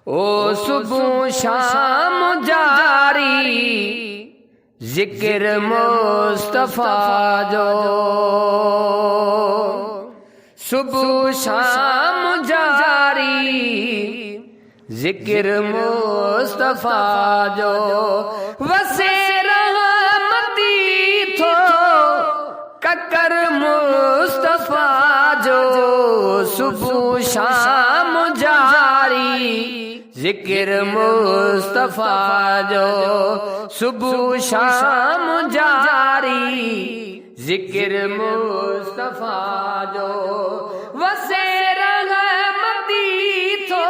ओ सुबह शाम जारी जिक्र मुस्तफा जो, सुबह शाम जारी जिक्र मुस्तफा जो, वसे रहमती थो ककर मुस्तफा जो, सुबह शाम जारी जिक्र मुस्तफा जो, सुबह शाम जारी जिक्र मुस्तफा जो, वसे रहमती थो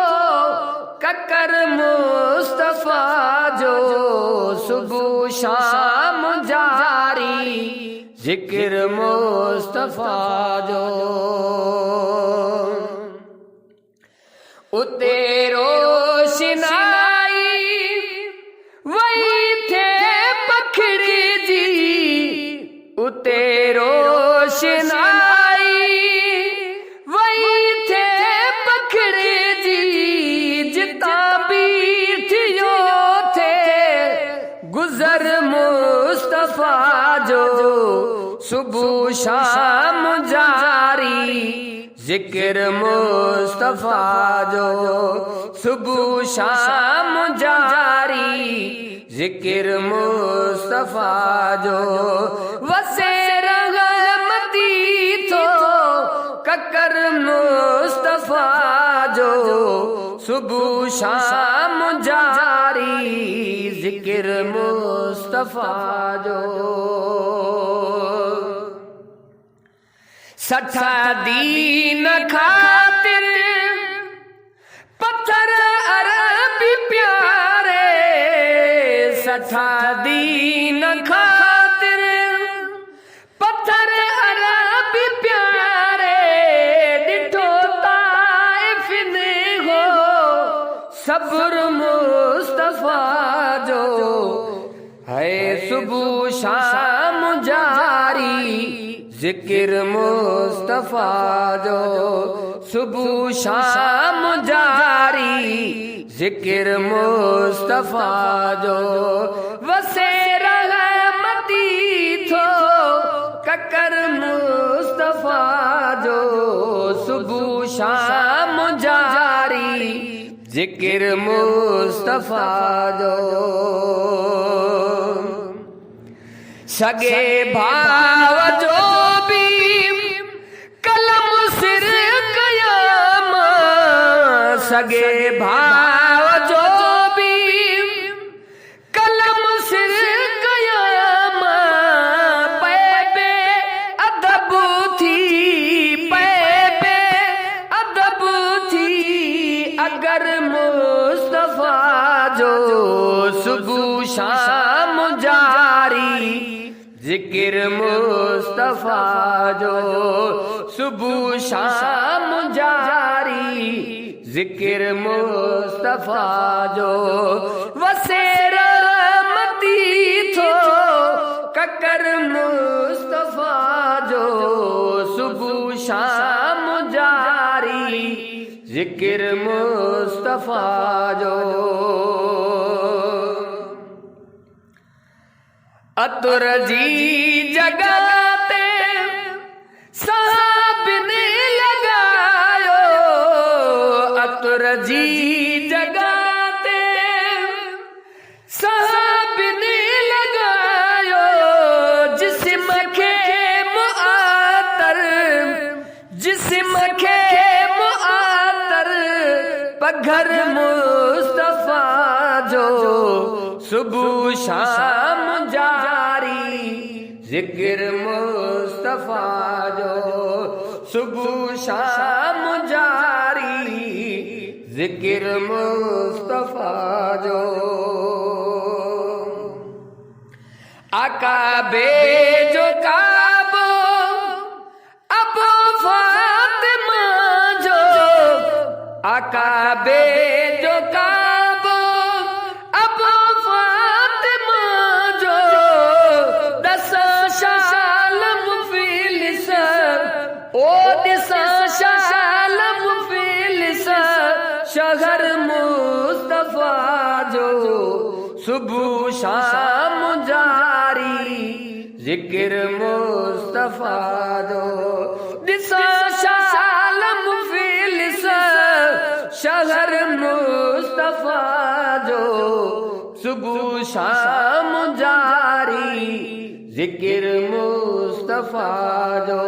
ककर मुस्तफा जो, सुबह शाम जारी जिक्र मुस्तफा जो। उते रोशनाई वही थे पखड़ी जी, उते रोशनाई वही थे पखड़ी जी, जिता भी थियो थे गुजर मुस्तफा जो, सुबह शाम जारी जिक्र मुस्तफा जो, सुबह शाम जारी जिक्र मुस्तफा जो, वसे रहमती थो ककर मुस्तफा जो, सुबह शाम जारी जिक्र मुस्तफा जो। सठा दीन खातिर पत्थर अरबी प्यारे, सठा दीन खातिर पत्थर अरबी प्यारे, डिठो ताइफ ने हो सब्र मुस्तफा जो, है सुबह शाम जारी जिक्र मुस्तफा जो, सुबह शाम जारी जिक्र मुस्तफा जो, वसे रहमती थो ककर मुस्तफा जो, सुबह शाम जारी जिक्र मुस्तफा जो। सगे भाव जो सगे भाव जो भी कलम सिर कयाम, पैबे अदब थी पैबे अदब थी, अगर मुस्तफा जो, सुबह शाम जारी जिक्र मुस्तफा जो, सुबह शाम जारी जिक्र मुस्तफा जो, वसे रहमती थो ककर मुस्तफा जो, सुबह शाम जारी जिक्र मुस्तफा जो। अतुर जी जगाते साहब ने लगायो, अतुर जी जगाते साहब ने लगायो, जिस्म के मुआतर जिस्म के मुआतर पघर मुस्तफा जो, सुबह शाम जारी जिक्र मुस्तफा जो, सुबह शाम जारी जिक्र मुस्तफा जो। आका बेजो काबो अब फातिमा जो, आका बेजो काबो अब फातिमा जो, सुबह शाम जारी जिक्र मुस्तफा जो दिसा शालम फिलिस शहर मुस्तफा जो सुबह शाम जारी जिक्र मुस्तफा जो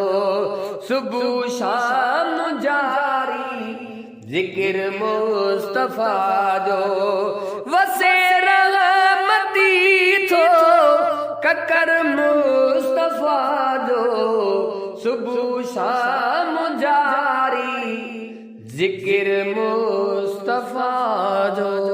सुबह शाम जारी जिक्र मुस्तफा जो वसे रहमती थो ककर मुस्तफा जो सुबह शाम जारी जिक्र मुस्तफा जो।